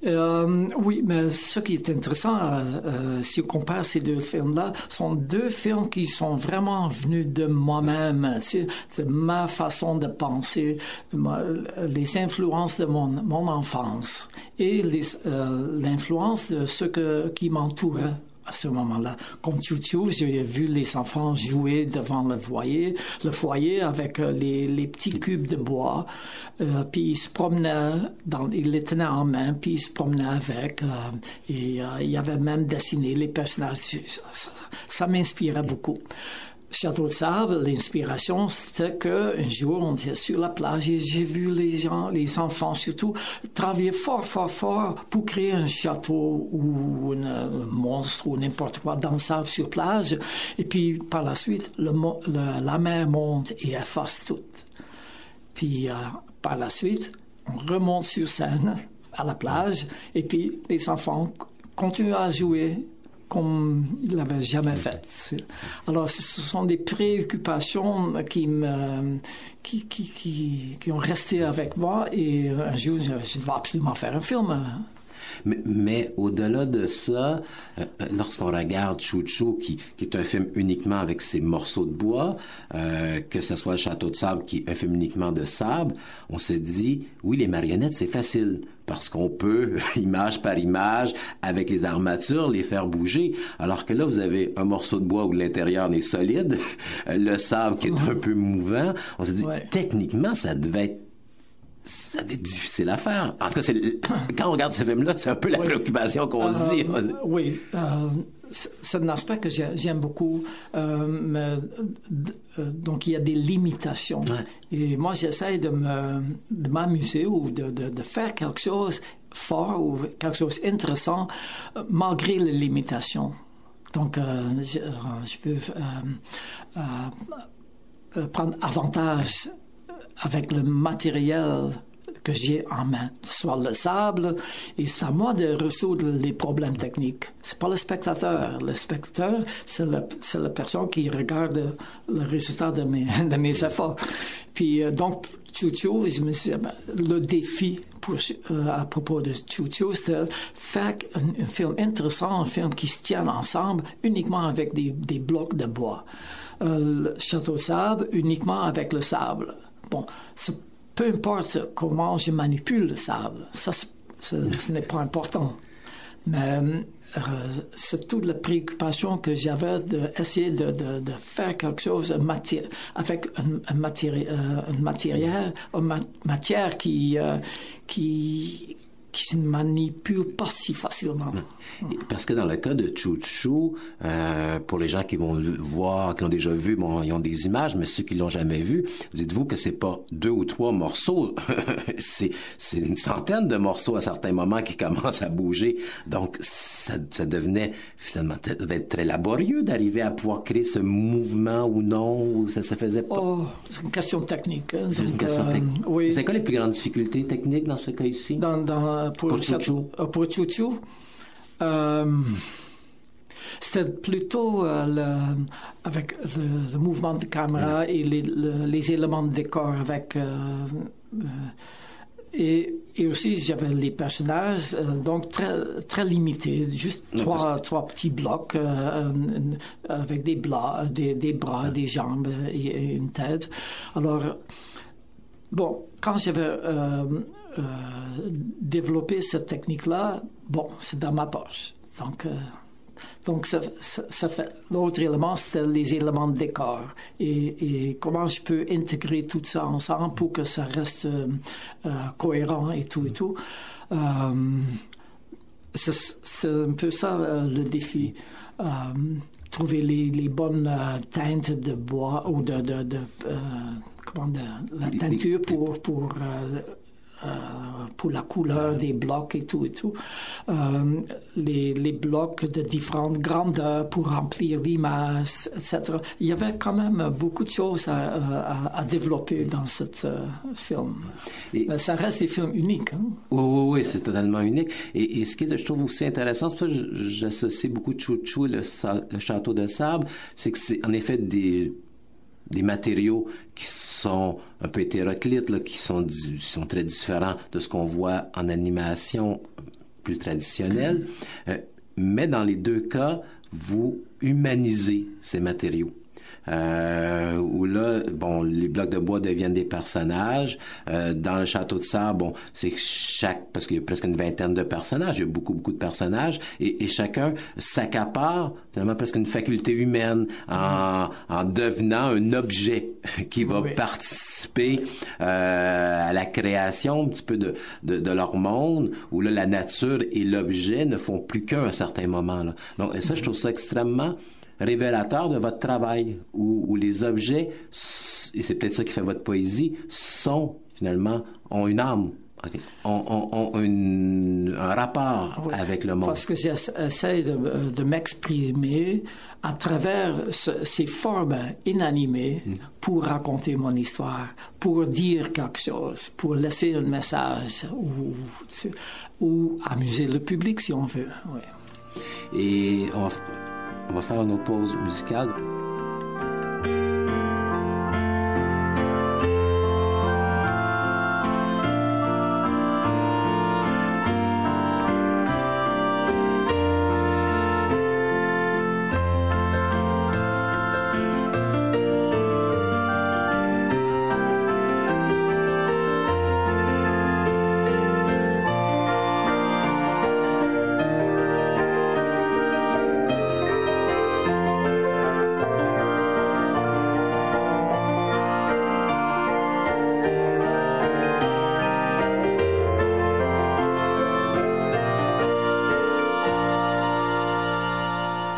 C: Oui, mais ce qui est intéressant, si on compare ces deux films-là, sont deux films qui sont vraiment venus de moi-même. C'est ma façon de penser, les influences de mon enfance et l'influence de ceux qui m'entouraient à ce moment-là. Comme Chou-Chou, j'ai vu les enfants jouer devant le foyer avec les petits cubes de bois, puis ils se promenaient, ils les tenaient en main, puis ils se promenaient avec, et il y avait même dessiné les personnages. Ça m'inspirait beaucoup. Château de Sable, l'inspiration, c'était qu'un jour, on était sur la plage et j'ai vu les enfants surtout, travailler fort pour créer un château ou un monstre ou n'importe quoi dans le sable sur plage. Et puis, par la suite, la mer monte et efface tout. Puis, par la suite, on remonte sur scène à la plage et puis les enfants continuent à jouer comme il l'avait jamais fait. Alors, ce sont des préoccupations qui ont resté avec moi, et un jour, je vais absolument faire un film.
A: Mais au-delà de ça, lorsqu'on regarde Chou Chou, qui est un film uniquement avec ses morceaux de bois, que ce soit Le Château de sable, qui est un film uniquement de sable, on se dit, oui, les marionnettes, c'est facile, parce qu'on peut, image par image, avec les armatures, les faire bouger. Alors que là, vous avez un morceau de bois où l'intérieur est solide, le sable qui est un peu mouvant. On se dit, techniquement, ça devait être difficile à faire. En tout cas, quand on regarde ce film-là, c'est un peu la préoccupation qu'on se dit.
C: Oui, c'est un aspect que j'aime beaucoup. Donc, il y a des limitations. Et moi, j'essaie de m'amuser ou de faire quelque chose fort ou quelque chose d'intéressant malgré les limitations. Donc, je veux prendre avantage avec le matériel que j'ai en main, soit le sable, et c'est à moi de résoudre les problèmes techniques. C'est pas le spectateur. Le spectateur, c'est la personne qui regarde le résultat de mes efforts. Puis donc, Chou Chou, je me suis dit, le défi à propos de Chou Chou, c'est de faire un film intéressant, un film qui se tient ensemble uniquement avec des blocs de bois. Le Château de sable, uniquement avec le sable. Bon, peu importe comment je manipule le sable, ça, ce n'est pas important. Mais c'est toute la préoccupation que j'avais d'essayer de faire quelque chose avec une matière qui se manipule pas si facilement.
A: Parce que dans le cas de Chou Chou, pour les gens qui vont le voir, qui l'ont déjà vu, bon, ils ont des images, mais ceux qui l'ont jamais vu, dites-vous que c'est pas 2 ou 3 morceaux, c'est une centaine de morceaux à certains moments qui commencent à bouger. Donc, ça devenait, finalement, devait être très laborieux d'arriver à pouvoir créer ce mouvement ou non, ou ça se faisait pas.
C: Oh, c'est une question technique. Hein,
A: c'est une question technique.
C: Oui.
A: C'est quoi les plus grandes difficultés techniques dans ce cas ici?
C: Pour Chou Chou? Pour Chou Chou? C'était plutôt avec le mouvement de caméra et les éléments de décor avec et aussi j'avais les personnages donc très très limités, juste trois petits blocs avec des bras, des jambes et une tête. Alors bon, quand j'avais développé cette technique-là, bon, c'est dans ma poche. Donc ça fait l'autre élément, c'est les éléments de décor et comment je peux intégrer tout ça ensemble pour que ça reste cohérent et tout. C'est un peu ça le défi. Trouver les bonnes teintes de bois ou de la teinture pour la couleur des blocs et tout. Les blocs de différentes grandeurs pour remplir l'image, etc. Il y avait quand même beaucoup de choses à développer dans ce film. Ça reste des films uniques. Hein?
A: Oui, c'est totalement unique. Et ce que je trouve aussi intéressant, c'est pour ça que j'associe beaucoup de Chou Chou et le Château de sable, c'est que c'est en effet des matériaux qui sont un peu hétéroclites, là, qui sont très différents de ce qu'on voit en animation plus traditionnelle. Mais dans les deux cas, vous humanisez ces matériaux. Où là, bon, les blocs de bois deviennent des personnages. Dans le Château de sable, bon, c'est parce qu'il y a presque une vingtaine de personnages, il y a beaucoup de personnages, et chacun s'accapare finalement presque une faculté humaine en devenant un objet qui va participer à la création un petit peu de leur monde, où là, la nature et l'objet ne font plus qu'un à un certain moment, là. Donc, ça, je trouve ça extrêmement révélateur de votre travail, où les objets, et c'est peut-être ça qui fait votre poésie, ont une âme, ont un rapport avec le monde.
C: Parce que j'essaie de m'exprimer à travers ces formes inanimées pour raconter mon histoire, pour dire quelque chose, pour laisser un message ou amuser le public si on veut. Oui.
A: Et on va faire une autre pause musicale.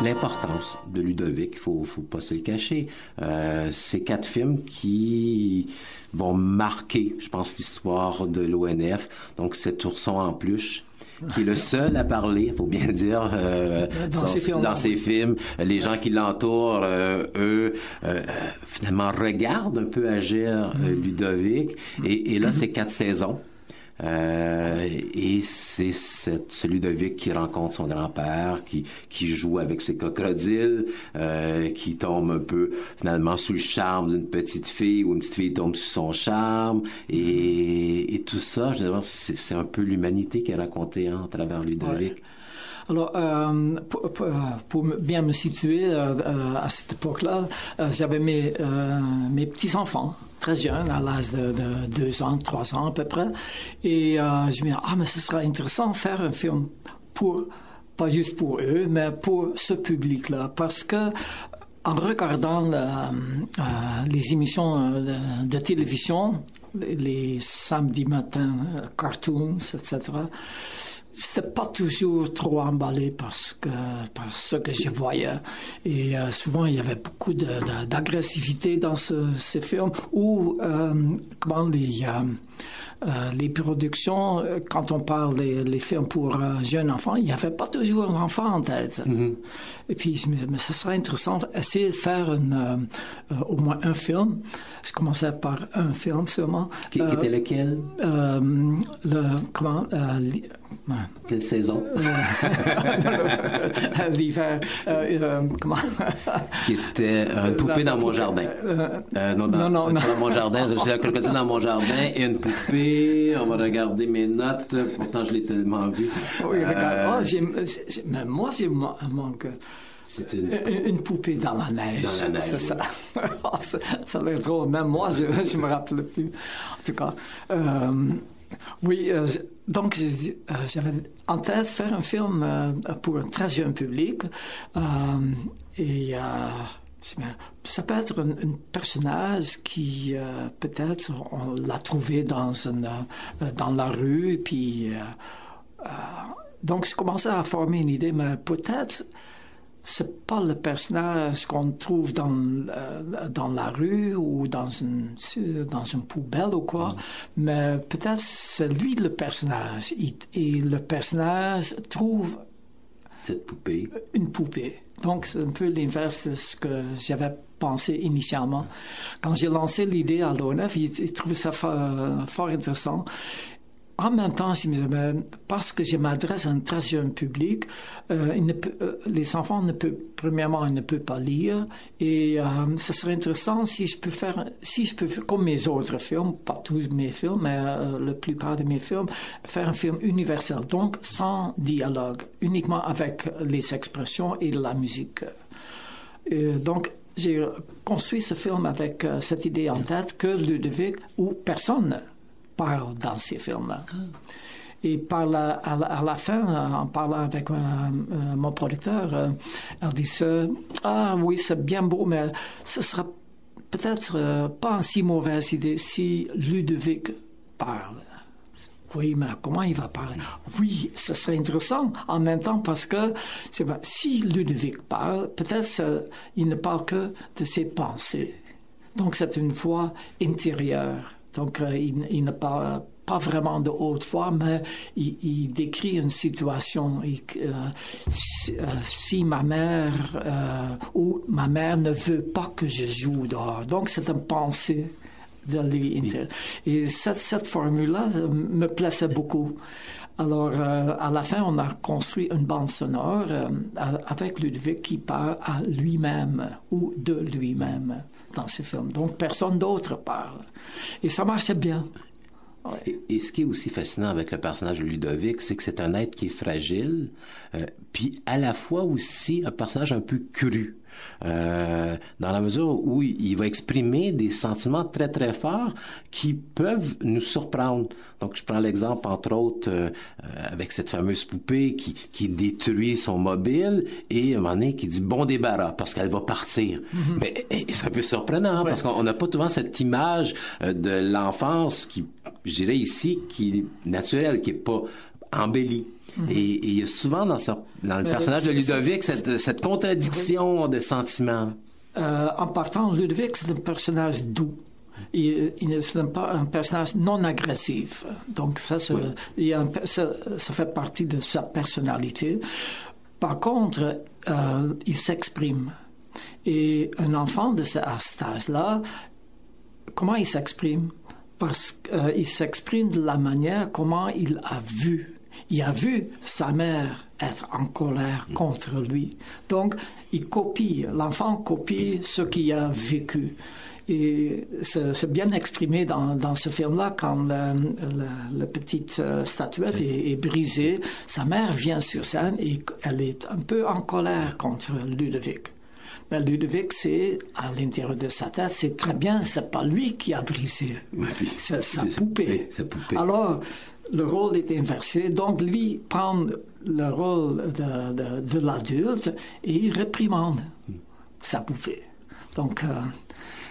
A: L'importance de Ludovic, faut pas se le cacher. C'est 4 films qui vont marquer, je pense, l'histoire de l'ONF. Donc, cet ourson en peluche, qui est le seul à parler, faut bien dire, dans ses films. Les gens qui l'entourent, eux, finalement, regardent un peu agir Ludovic. Et là, c'est 4 saisons. Et c'est ce Ludovic qui rencontre son grand-père, qui joue avec ses crocodiles, qui tombe un peu finalement sous le charme d'une petite fille, ou une petite fille tombe sous son charme, et tout ça, je veux dire, c'est un peu l'humanité qui est racontée à travers Ludovic.
C: Ouais. Alors, pour bien me situer à cette époque-là, j'avais mes petits-enfants, très jeunes, à l'âge de 2 ans, 3 ans à peu près. Et je me dis, mais ce sera intéressant de faire un film pas juste pour eux, mais pour ce public-là. Parce que en regardant les émissions de télévision, les samedis matins, cartoons, etc., c'était pas toujours trop emballé par ce que je voyais. Et souvent, il y avait beaucoup d'agressivité dans ces films, ou comment les productions, quand on parle des films pour jeunes enfants, il n'y avait pas toujours un enfant en tête. Mm-hmm. Et puis, je me disais, mais ça serait intéressant d'essayer de faire au moins un film. Je commençais par un film seulement.
A: Qui était lequel? Quelle saison?
C: L'hiver. Comment?
A: Qui était une poupée dans mon jardin. Non, pas dans mon jardin. C'est un crocodile dans mon jardin et une poupée. On va regarder mes notes. Pourtant, je l'ai tellement vu.
C: Oui, regarde. Mais moi, j'ai manque. C'est une poupée dans la neige.
A: Dans la neige.
C: C'est ça. Ça a l'air drôle. Même moi, je me rappelle plus. En tout cas. Oui, donc j'avais en tête faire un film pour un très jeune public. Et ça peut être un personnage qui, peut-être, on l'a trouvé dans la rue. Et puis, donc, je commençais à former une idée, mais peut-être c'est pas le personnage qu'on trouve dans la rue ou dans une poubelle ou quoi, mais peut-être c'est lui le personnage. Et le personnage trouve
A: cette poupée.
C: Une poupée. Donc c'est un peu l'inverse de ce que j'avais pensé initialement. Quand j'ai lancé l'idée à l'ONF, il trouvait ça fort intéressant. En même temps, je me disais, parce que je m'adresse à un très jeune public, les enfants ne peuvent pas lire, et ce serait intéressant si je peux faire, comme mes autres films, pas tous mes films, mais la plupart de mes films, faire un film universel, donc sans dialogue, uniquement avec les expressions et la musique. Donc, j'ai construit ce film avec cette idée en tête que Ludovic ou personne parle dans ces films-là. Et à la fin, en parlant avec mon producteur, elle dit oui, c'est bien beau, mais ce sera peut-être pas une si mauvaise idée si Ludovic parle. Oui, mais comment il va parler? Oui, ce serait intéressant en même temps parce que si Ludovic parle, peut-être il ne parle que de ses pensées. Donc c'est une voix intérieure. Donc, il ne parle pas vraiment de haute voix, mais il décrit une situation. Si ma mère ou ma mère ne veut pas que je joue dehors. Donc, c'est une pensée de lui. Et cette formule-là me plaisait beaucoup. Alors, à la fin, on a construit une bande sonore avec Ludovic qui parle à lui-même ou de lui-même dans ce film. Donc, personne d'autre parle. Et ça marchait bien. Ouais.
A: Et ce qui est aussi fascinant avec le personnage de Ludovic, c'est que c'est un être qui est fragile, puis à la fois aussi un personnage un peu cru. Dans la mesure où il va exprimer des sentiments très très forts qui peuvent nous surprendre. Donc je prends l'exemple entre autres avec cette fameuse poupée qui détruit son mobile et à un moment donné qui dit bon débarras parce qu'elle va partir. Mm-hmm. Mais c'est un peu surprenant parce qu'on n'a pas souvent cette image de l'enfance qui, je dirais ici, qui est naturelle, qui est pas embellie. Mm-hmm. Et il y a souvent dans le personnage de Ludovic cette contradiction de sentiments.
C: En partant, Ludovic, c'est un personnage doux. Il n'est pas un personnage non agressif. Donc ça fait partie de sa personnalité. Par contre, il s'exprime. Et un enfant de cet âge-là, comment il s'exprime? Parce qu'il s'exprime de la manière comment il a vu. Il a vu sa mère être en colère contre lui. Donc, l'enfant copie ce qu'il a vécu. Et c'est bien exprimé dans ce film-là quand la petite statuette est brisée. Sa mère vient sur scène et elle est un peu en colère contre Ludovic. Mais Ludovic, c'est à l'intérieur de sa tête, c'est très bien, c'est pas lui qui a brisé. Oui, c'est sa poupée. Alors, le rôle est inversé. Donc, lui prend le rôle de l'adulte et il réprimande sa poupée. Donc...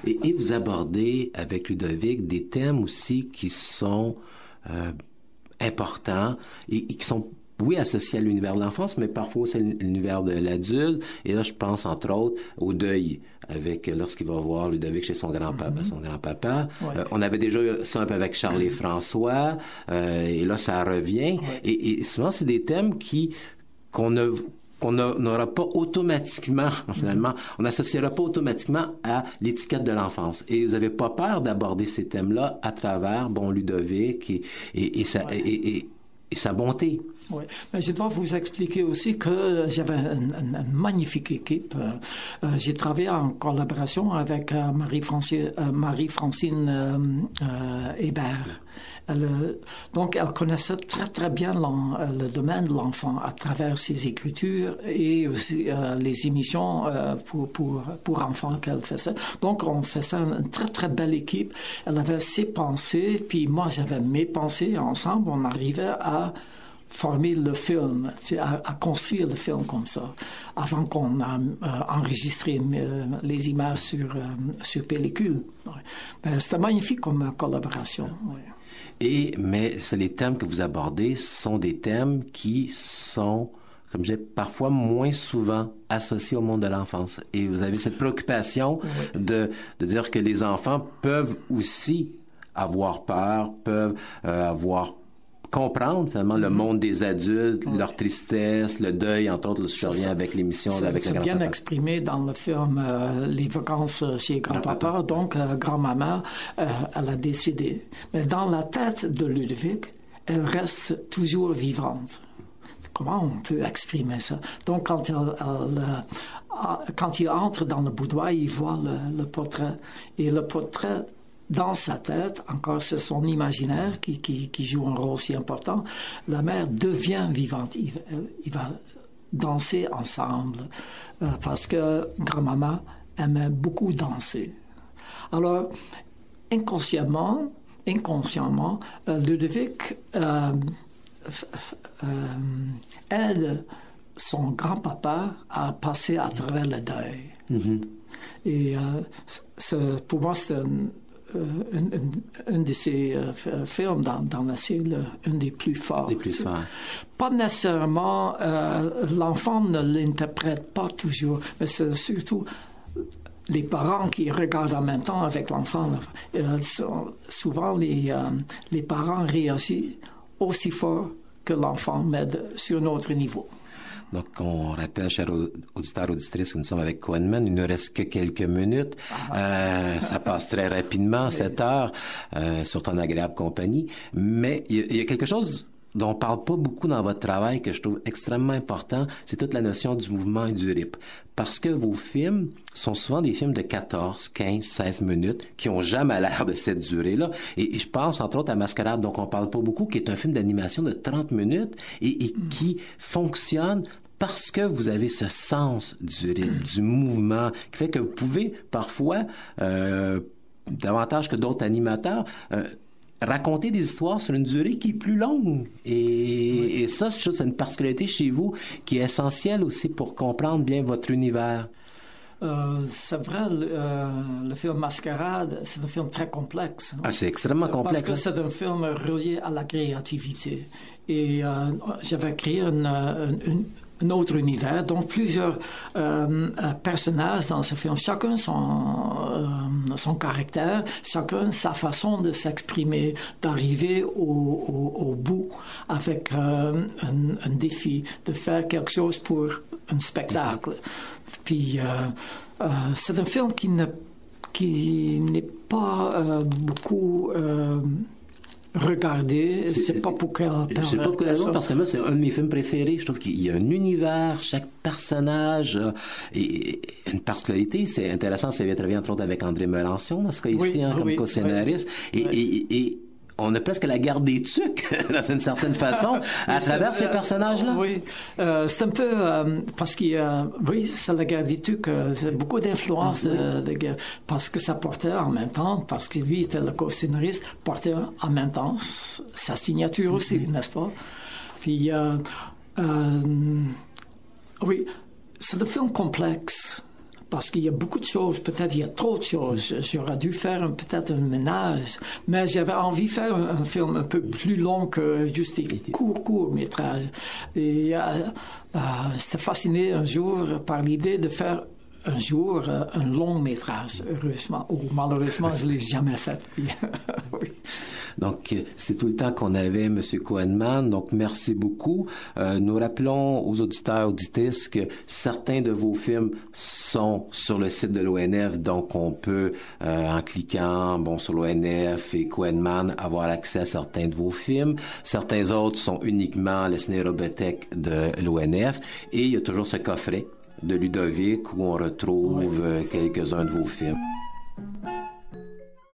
A: Et vous abordez avec Ludovic des thèmes aussi qui sont importants et qui sont, oui, associés à l'univers de l'enfance, mais parfois aussi à l'univers de l'adulte. Et là, je pense entre autres au deuil, avec lorsqu'il va voir Ludovic chez son grand-papa. Mm-hmm. Ouais. On avait déjà ça un peu avec Charles et François, et là, ça revient. Ouais. Et souvent, c'est des thèmes qu'on n'aura pas automatiquement, finalement, on n'associera pas automatiquement à l'étiquette de l'enfance. Et vous n'avez pas peur d'aborder ces thèmes-là à travers, Ludovic et sa bonté.
C: Oui, mais je dois vous expliquer aussi que j'avais une magnifique équipe. J'ai travaillé en collaboration avec Marie-Francine Hébert. Donc, elle connaissait très, très bien le domaine de l'enfant à travers ses écritures et aussi les émissions pour enfants qu'elle faisait. Donc, on faisait une très, très belle équipe. Elle avait ses pensées, puis moi, j'avais mes pensées. Ensemble, on arrivait à former le film, à construire le film comme ça, avant qu'on a enregistré les images sur pellicule. Ouais. C'était magnifique comme collaboration. Ouais.
A: Mais les thèmes que vous abordez sont des thèmes qui sont, comme je disais, parfois moins souvent associés au monde de l'enfance. Et vous avez cette préoccupation de dire que les enfants peuvent aussi avoir peur, peuvent comprendre finalement le monde des adultes, leur tristesse, le deuil, entre autres, je reviens avec l'émission avec le grand-papa.
C: C'est bien exprimé dans le film Les vacances chez grand-papa. Donc, grand-maman, elle a décédé. Mais dans la tête de Ludovic, elle reste toujours vivante. Comment on peut exprimer ça? Donc, quand il entre dans le boudoir, il voit le portrait. Et le portrait, dans sa tête, encore c'est son imaginaire qui joue un rôle si important, la mère devient vivante. Il va danser ensemble parce que grand-maman aimait beaucoup danser. Alors, inconsciemment, Ludovic aide son grand-papa à passer à travers le deuil. Mm-hmm. Et pour moi, c'est un de ces films dans la série, un des plus forts. Pas nécessairement, l'enfant ne l'interprète pas toujours, mais c'est surtout les parents qui regardent en même temps avec l'enfant. Souvent, les parents réagissent aussi fort que l'enfant, mais sur un autre niveau.
A: Donc, on rappelle, chers auditeurs, auditrices, que nous sommes avec Kohenman. Il ne reste que quelques minutes. Ça passe très rapidement, 7 heures, sur ton agréable compagnie. Mais il y a quelque chose dont on parle pas beaucoup dans votre travail, que je trouve extrêmement important, c'est toute la notion du mouvement et du rythme. Parce que vos films sont souvent des films de 14, 15, 16 minutes qui ont jamais l'air de cette durée-là. Et je pense, entre autres, à Mascarade, dont on parle pas beaucoup, qui est un film d'animation de 30 minutes et qui fonctionne parce que vous avez ce sens du rythme, du mouvement, qui fait que vous pouvez parfois, davantage que d'autres animateurs, raconter des histoires sur une durée qui est plus longue. Et ça, c'est une particularité chez vous qui est essentielle aussi pour comprendre bien votre univers.
C: C'est vrai, le film Mascarade, c'est un film très complexe.
A: Ah, c'est extrêmement complexe.
C: Parce que c'est un film relié à la créativité. Et j'avais créé un autre univers, donc plusieurs personnages dans ce film, chacun son caractère, chacun sa façon de s'exprimer, d'arriver au bout avec un défi, de faire quelque chose pour un spectacle. Puis c'est un film qui n'est pas beaucoup regardé. C'est pas pour quelle
A: c'est pas pour quelle raison, parce que moi, c'est un de mes films préférés. Je trouve qu'il y a un univers, chaque personnage et une particularité. C'est intéressant, parce que vous travaillé entre autres avec André Melançon, dans ce cas-ci, comme co-scénariste. Oui. Et on a presque la garde des tucs, dans une certaine façon, à travers ces personnages-là.
C: Oui, c'est un peu parce qu'il y a, oui, c'est la garde des tucs, c'est beaucoup d'influence de guerre, parce que ça portait en même temps, parce que lui était le co-scénariste, portait en même temps sa signature aussi, n'est-ce pas? Puis, oui, c'est un film complexe. Parce qu'il y a beaucoup de choses, peut-être il y a trop de choses. J'aurais dû faire peut-être un ménage, mais j'avais envie de faire un film un peu plus long que juste des courts métrages. Et j'étais fasciné un jour par l'idée de faire un jour un long métrage, heureusement, ou malheureusement, je ne l'ai jamais fait. Oui.
A: Donc, c'est tout le temps qu'on avait, M. Kohenman. Donc, merci beaucoup. Nous rappelons aux auditeurs, auditrices que certains de vos films sont sur le site de l'ONF. Donc, on peut, en cliquant, sur l'ONF et Kohenman, avoir accès à certains de vos films. Certains autres sont uniquement la cinérobothèque de l'ONF. Et il y a toujours ce coffret de Ludovic où on retrouve quelques-uns de vos films.